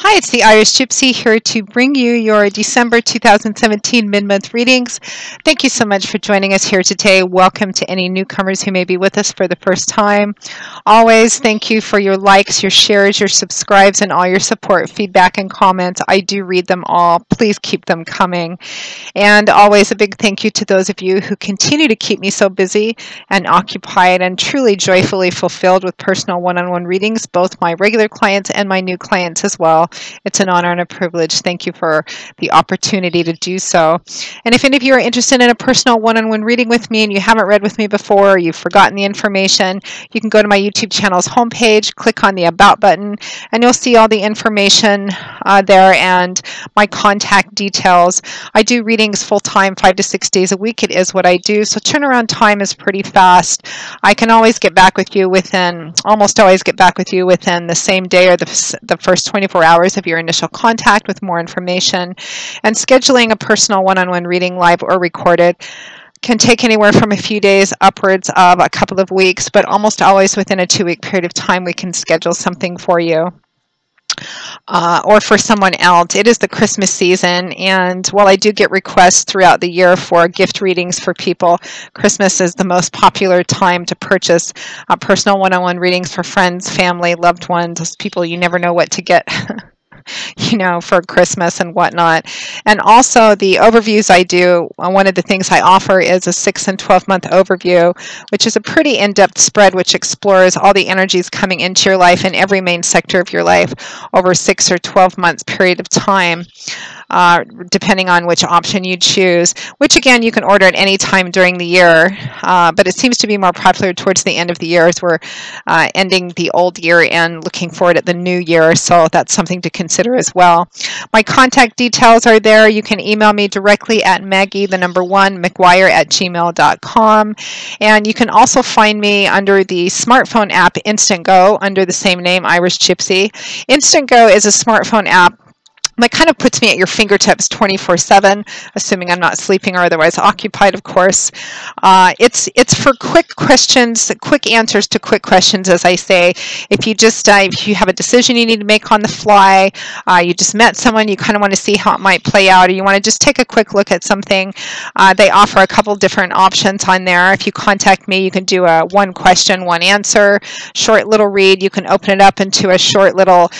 Hi, it's the Irish Gypsy here to bring you your December 2017 mid-month readings. Thank you so much for joining us here today. Welcome to any newcomers who may be with us for the first time. Always thank you for your likes, your shares, your subscribes, and all your support, feedback, and comments. I do read them all. Please keep them coming. And always a big thank you to those of you who continue to keep me so busy and occupied and truly joyfully fulfilled with personal one-on-one readings, both my regular clients and my new clients as well. It's an honor and a privilege. Thank you for the opportunity to do so. And if any of you are interested in a personal one-on-one reading with me and you haven't read with me before, or you've forgotten the information, you can go to my YouTube channel's homepage, click on the About button, and you'll see all the information there and my contact details. I do readings full-time, 5 to 6 days a week. It is what I do, so turnaround time is pretty fast. I can always get back with you almost always get back with you within the same day or the first 24 hours of your initial contact with more information. And scheduling a personal one-on-one reading, live or recorded, can take anywhere from a few days upwards of a couple of weeks, but almost always within a 2-week period of time we can schedule something for you. Or for someone else. It is the Christmas season, and while I do get requests throughout the year for gift readings for people, Christmas is the most popular time to purchase personal one-on-one readings for friends, family, loved ones, those people you never know what to get for Christmas and whatnot. And also the overviews I do, one of the things I offer is a 6 and 12-month overview, which is a pretty in-depth spread which explores all the energies coming into your life in every main sector of your life over 6 or 12 months period of time. Depending on which option you choose, which again you can order at any time during the year, but it seems to be more popular towards the end of the year as we're ending the old year and looking forward at the new year, so that's something to consider as well. My contact details are there. You can email me directly at maggie1mcguire@gmail.com, and you can also find me under the smartphone app Instantgo under the same name, Irish Gypsy. Instantgo is a smartphone app that kind of puts me at your fingertips 24/7, assuming I'm not sleeping or otherwise occupied, of course. It's for quick questions, quick answers to quick questions, as I say. If you have a decision you need to make on the fly, you just met someone, you kind of want to see how it might play out, or you want to just take a quick look at something, they offer a couple different options on there. If you contact me, you can do a 1 question, 1 answer, short little read. You can open it up into a short little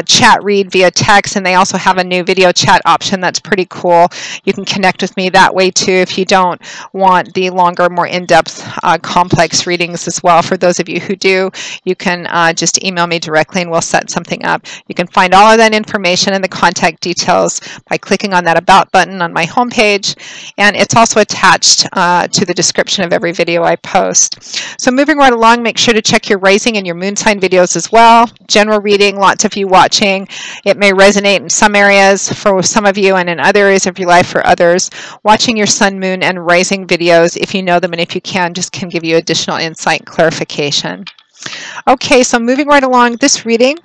chat read via text, and they also have a new video chat option that's pretty cool. You can connect with me that way too if you don't want the longer, more in-depth, complex readings as well. For those of you who do, you can just email me directly and we'll set something up. You can find all of that information and the contact details by clicking on that About button on my homepage, and it's also attached to the description of every video I post. So moving right along, make sure to check your rising and your moon sign videos as well. General reading, lots of you watching. It may resonate in some areas for some of you and in other areas of your life for others. Watching your sun, moon, and rising videos, if you know them and if you can give you additional insight and clarification. Okay, so moving right along, this reading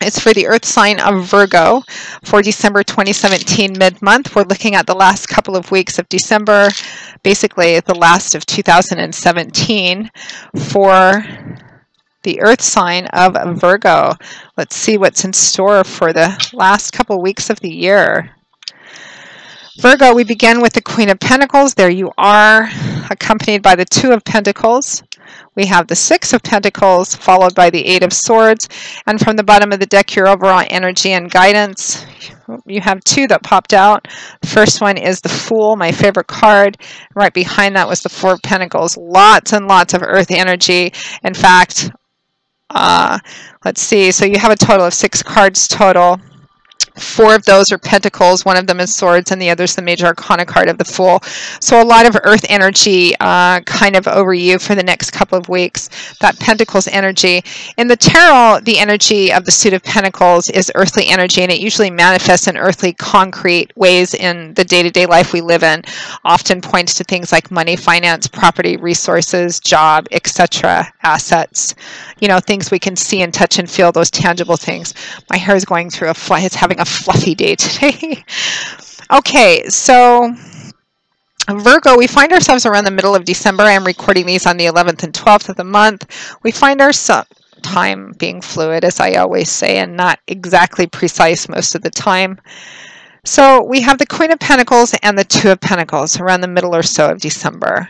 is for the earth sign of Virgo for December 2017 mid-month. We're looking at the last couple of weeks of December, basically the last of 2017 for the earth sign of Virgo. Let's see what's in store for the last couple weeks of the year. Virgo, we begin with the Queen of Pentacles. There you are, accompanied by the 2 of Pentacles. We have the 6 of Pentacles, followed by the 8 of Swords. And from the bottom of the deck, your overall energy and guidance. You have 2 that popped out. The first one is the Fool, my favorite card. Right behind that was the 4 of Pentacles. Lots and lots of earth energy. In fact, let's see, so you have a total of 6 cards total. 4 of those are Pentacles, 1 of them is Swords, and the other is the Major Arcana card of the Fool. So a lot of earth energy kind of over you for the next couple of weeks. That Pentacles energy. In the tarot, the energy of the Suit of Pentacles is earthly energy, and it usually manifests in earthly, concrete ways in the day-to-day life we live in. Often points to things like money, finance, property, resources, job, etc., assets. Things we can see and touch and feel, those tangible things. My hair is going through it's having a fluffy day today. Okay, so Virgo, we find ourselves around the middle of December. I'm recording these on the 11th and 12th of the month. We find ourselves time being fluid, as I always say, and not exactly precise most of the time. So we have the Queen of Pentacles and the Two of Pentacles around the middle or so of December.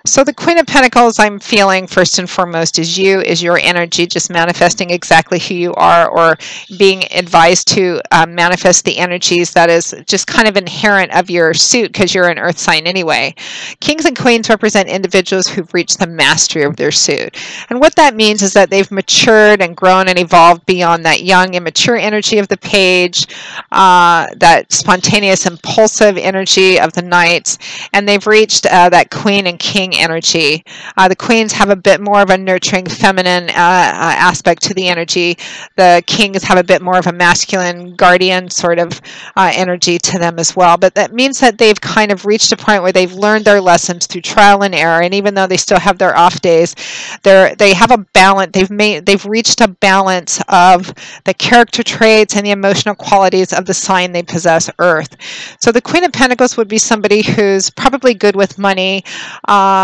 So the Queen of Pentacles, I'm feeling first and foremost is you, is your energy just manifesting exactly who you are, or being advised to manifest the energies that is just kind of inherent of your suit because you're an earth sign anyway. Kings and Queens represent individuals who've reached the mastery of their suit. And what that means is that they've matured and grown and evolved beyond that young, immature energy of the page, that spontaneous, impulsive energy of the knights, and they've reached that Queen and King energy. The queens have a bit more of a nurturing feminine aspect to the energy. The kings have a bit more of a masculine guardian sort of energy to them as well. But that means that they've kind of reached a point where they've learned their lessons through trial and error. And even though they still have their off days, they have a balance. They've reached a balance of the character traits and the emotional qualities of the sign they possess, Earth. So the Queen of Pentacles would be somebody who's probably good with money,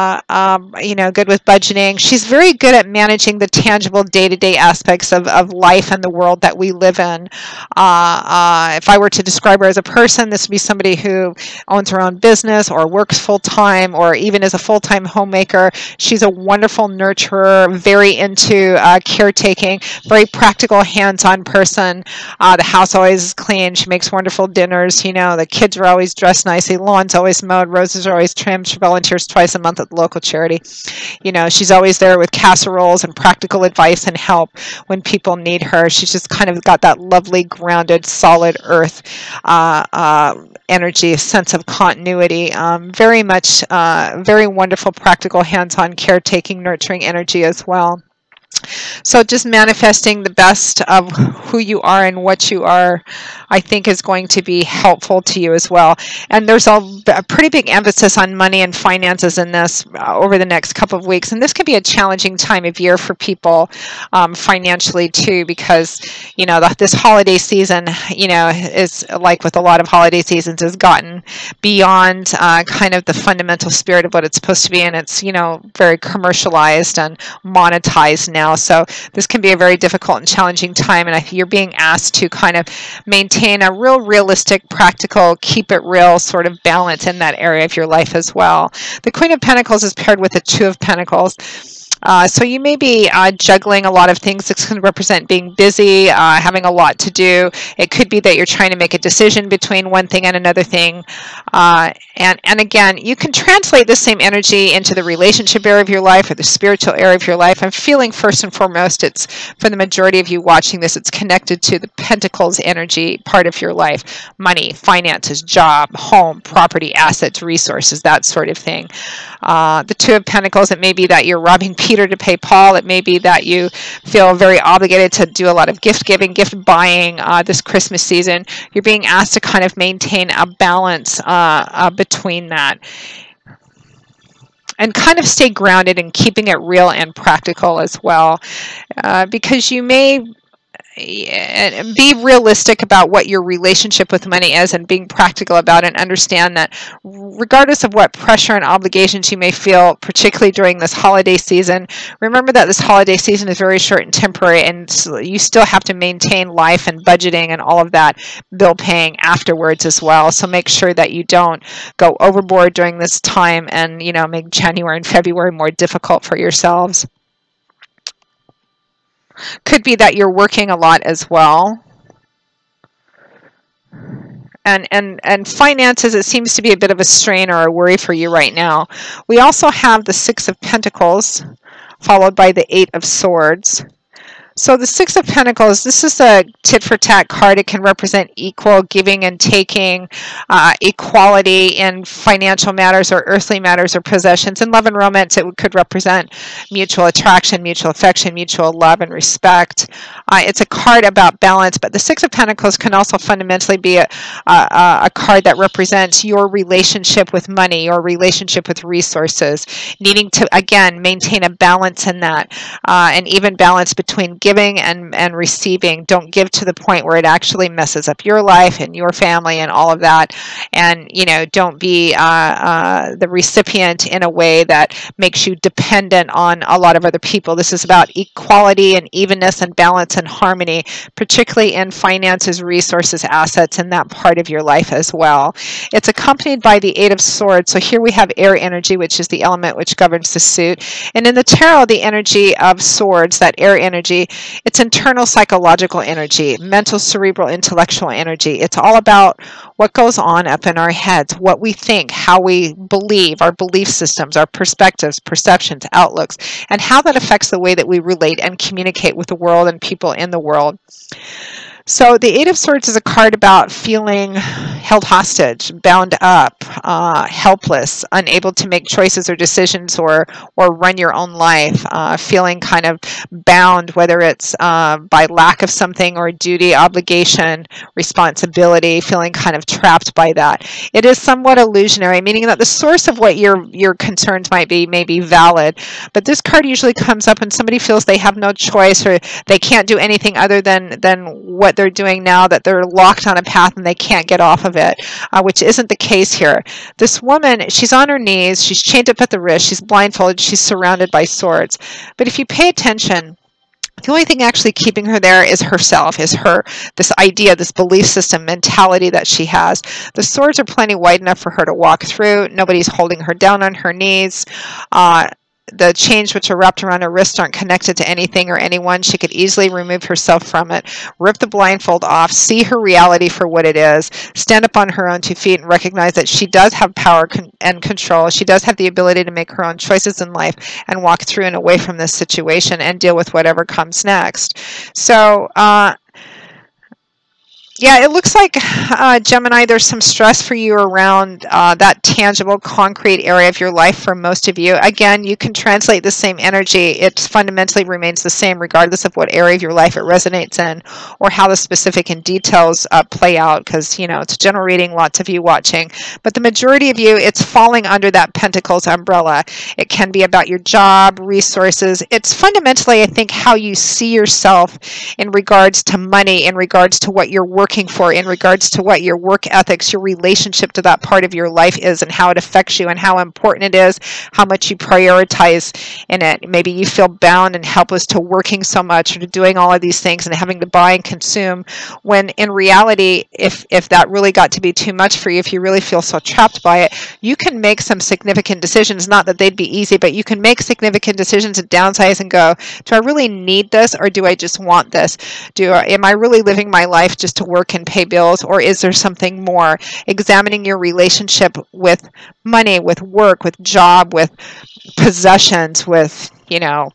good with budgeting. She's very good at managing the tangible day-to-day aspects of life and the world that we live in. If I were to describe her as a person, this would be somebody who owns her own business or works full-time or even is a full-time homemaker. She's a wonderful nurturer, very into caretaking, very practical, hands-on person. The house always is clean. She makes wonderful dinners. The kids are always dressed nicely. Lawn's always mowed. Roses are always trimmed. She volunteers twice a month at the local charity. She's always there with casseroles and practical advice and help when people need her. She's just kind of got that lovely, grounded, solid earth energy, sense of continuity. Very much, very wonderful, practical, hands-on, caretaking, nurturing energy as well. So just manifesting the best of who you are and what you are, I think, is going to be helpful to you as well. And there's a pretty big emphasis on money and finances in this over the next couple of weeks. And this can be a challenging time of year for people financially too, because, this holiday season, is like with a lot of holiday seasons, has gotten beyond kind of the fundamental spirit of what it's supposed to be. And it's, very commercialized and monetized now. So this can be a very difficult and challenging time, and you're being asked to kind of maintain a real realistic, practical, keep it real sort of balance in that area of your life as well. The Queen of Pentacles is paired with the Two of Pentacles. So you may be juggling a lot of things. This can represent being busy, having a lot to do. It could be that you're trying to make a decision between one thing and another thing. And again, you can translate this same energy into the relationship area of your life or the spiritual area of your life. I'm feeling first and foremost, it's for the majority of you watching this, it's connected to the Pentacles energy part of your life. Money, finances, job, home, property, assets, resources, that sort of thing. The Two of Pentacles, it may be that you're robbing Peter to pay Paul. It may be that you feel very obligated to do a lot of gift giving, gift buying this Christmas season. You're being asked to kind of maintain a balance between that and kind of stay grounded and keeping it real and practical as well, because you may be realistic about what your relationship with money is and being practical about it, and understand that regardless of what pressure and obligations you may feel, particularly during this holiday season, remember that this holiday season is very short and temporary, and you still have to maintain life and budgeting and all of that bill paying afterwards as well. So make sure that you don't go overboard during this time and make January and February more difficult for yourselves. Could be that you're working a lot as well. And finances, it seems to be a bit of a strain or a worry for you right now. We also have the Six of Pentacles, followed by the Eight of Swords. So the Six of Pentacles, this is a tit-for-tat card. It can represent equal giving and taking, equality in financial matters or earthly matters or possessions. In love and romance, it could represent mutual attraction, mutual affection, mutual love and respect. It's a card about balance, but the Six of Pentacles can also fundamentally be a card that represents your relationship with money, your relationship with resources, needing to, again, maintain a balance in that, an even balance between giving giving and receiving. Don't give to the point where it actually messes up your life and your family and all of that. And, you know, don't be the recipient in a way that makes you dependent on a lot of other people. This is about equality and evenness and balance and harmony, particularly in finances, resources, assets, and that part of your life as well. It's accompanied by the Eight of Swords. So here we have air energy, which is the element which governs the suit. And in the tarot, the energy of swords, that air energy, it's internal psychological energy, mental, cerebral, intellectual energy. It's all about what goes on up in our heads, what we think, how we believe, our belief systems, our perspectives, perceptions, outlooks, and how that affects the way that we relate and communicate with the world and people in the world. So the Eight of Swords is a card about feeling held hostage, bound up, helpless, unable to make choices or decisions or run your own life, feeling kind of bound, whether it's by lack of something or duty, obligation, responsibility, feeling kind of trapped by that. It is somewhat illusionary, meaning that the source of what your concerns might be may be valid, but this card usually comes up when somebody feels they have no choice or they can't do anything other than what they're doing now, that they're locked on a path and they can't get off of it, which isn't the case here. This woman, she's on her knees, she's chained up at the wrist, she's blindfolded, she's surrounded by swords. But if you pay attention, the only thing actually keeping her there is herself, is this idea, this belief system, mentality that she has. The swords are plenty wide enough for her to walk through. Nobody's holding her down on her knees. The chains which are wrapped around her wrists aren't connected to anything or anyone. She could easily remove herself from it, rip the blindfold off, see her reality for what it is, stand up on her own 2 feet and recognize that she does have power and control. She does have the ability to make her own choices in life and walk through and away from this situation and deal with whatever comes next. So, yeah, it looks like, Gemini, there's some stress for you around that tangible, concrete area of your life for most of you. Again, you can translate the same energy. It fundamentally remains the same regardless of what area of your life it resonates in or how the specific and details play out, because, you know, it's a general reading, lots of you watching. But the majority of you, it's falling under that Pentacles umbrella. It can be about your job, resources. It's fundamentally, I think, how you see yourself in regards to money, in regards to what you're working for, in regards to what your work ethics, your relationship to that part of your life is, and how it affects you and how important it is, how much you prioritize in it. Maybe you feel bound and helpless to working so much or to doing all of these things and having to buy and consume, when in reality, if that really got to be too much for you, if you really feel so trapped by it, you can make some significant decisions. Not that they'd be easy, but you can make significant decisions and downsize and go, do I really need this, or do I just want this? Am I really living my life just to work and pay bills, or is there something more? Examining your relationship with money, with work, with job, with possessions, with, you know,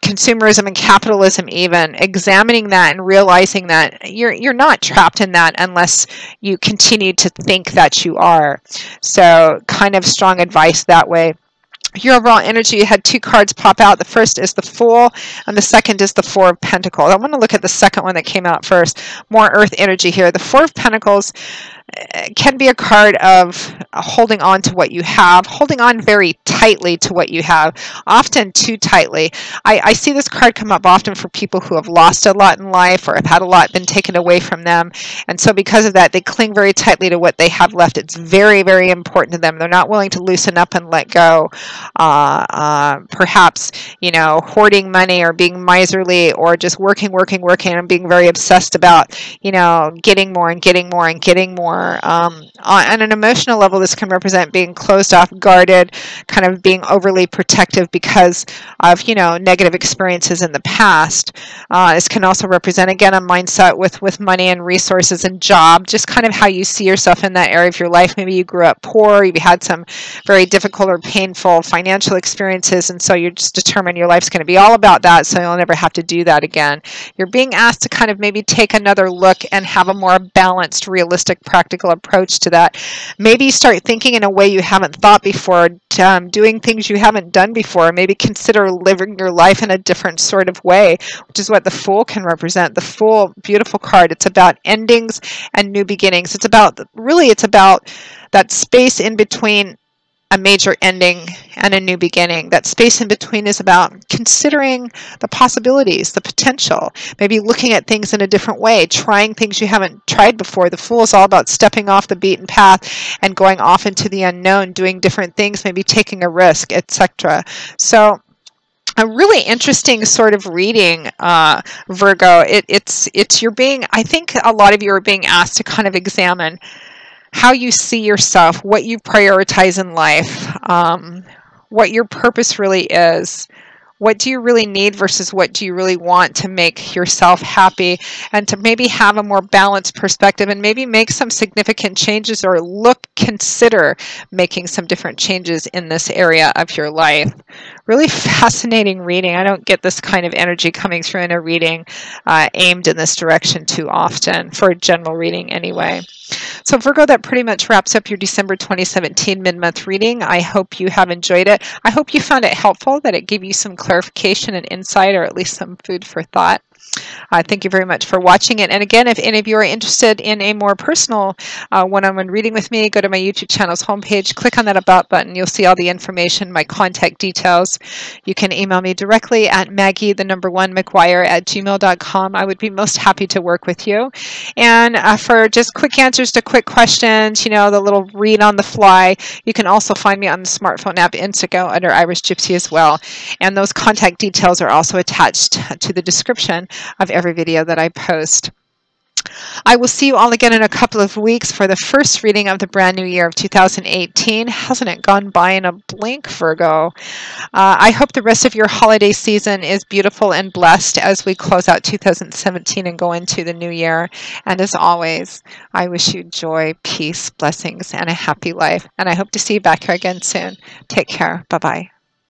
consumerism and capitalism, even examining that and realizing that you're not trapped in that unless you continue to think that you are. So kind of strong advice that way. Your overall energy, you had 2 cards pop out. The first is the Fool, and the second is the Four of Pentacles. I want to look at the second one that came out first. More earth energy here. The Four of Pentacles can be a card of holding on to what you have, holding on very tightly to what you have, often too tightly. I see this card come up often for people who have lost a lot in life or have had a lot been taken away from them. And so because of that, they cling very tightly to what they have left. It's very, very important to them. They're not willing to loosen up and let go. Perhaps, you know, hoarding money or being miserly or just working and being very obsessed about, you know, getting more and getting more and getting more. On an emotional level, this can represent being closed off, guarded, kind of being overly protective because of, you know, negative experiences in the past. This can also represent, again, a mindset with money and resources and job, just kind of how you see yourself in that area of your life. Maybe you grew up poor, you had some very difficult or painful financial experiences, and so you're just determined your life's going to be all about that, so you'll never have to do that again. You're being asked to kind of maybe take another look and have a more balanced, realistic, practical approach to that. Maybe start thinking in a way you haven't thought before, doing things you haven't done before. Maybe consider living your life in a different sort of way, which is what the Fool can represent. The Fool, beautiful card. It's about endings and new beginnings. It's about, really, it's about that space in between a major ending and a new beginning. That space in between is about considering the possibilities, the potential, maybe looking at things in a different way, trying things you haven't tried before. The Fool is all about stepping off the beaten path and going off into the unknown, doing different things, maybe taking a risk, etc. So a really interesting sort of reading, Virgo. It's you're being, I think a lot of you are being asked to kind of examine how you see yourself, what you prioritize in life, what your purpose really is. What do you really need versus what do you really want to make yourself happy, and to maybe have a more balanced perspective and maybe make some significant changes, or consider making some different changes in this area of your life. Really fascinating reading. I don't get this kind of energy coming through in a reading aimed in this direction too often, for a general reading anyway. So Virgo, that pretty much wraps up your December 2017 mid-month reading. I hope you have enjoyed it. I hope you found it helpful, that it gave you some clarification and insight, or at least some food for thought. Thank you very much for watching it. And again, if any of you are interested in a more personal one-on-one reading with me, go to my YouTube channel's homepage, click on that About button. You'll see all the information, my contact details. You can email me directly at Maggie1McGuire@gmail.com. I would be most happy to work with you. And for just quick answers to quick questions, you know, the little read on the fly, you can also find me on the smartphone app Instantgo under Irish Gypsy as well. And those contact details are also attached to the description of every video that I post. I will see you all again in a couple of weeks for the first reading of the brand new year of 2018. Hasn't it gone by in a blink, Virgo? I hope the rest of your holiday season is beautiful and blessed as we close out 2017 and go into the new year. And as always, I wish you joy, peace, blessings, and a happy life. And I hope to see you back here again soon. Take care. Bye-bye.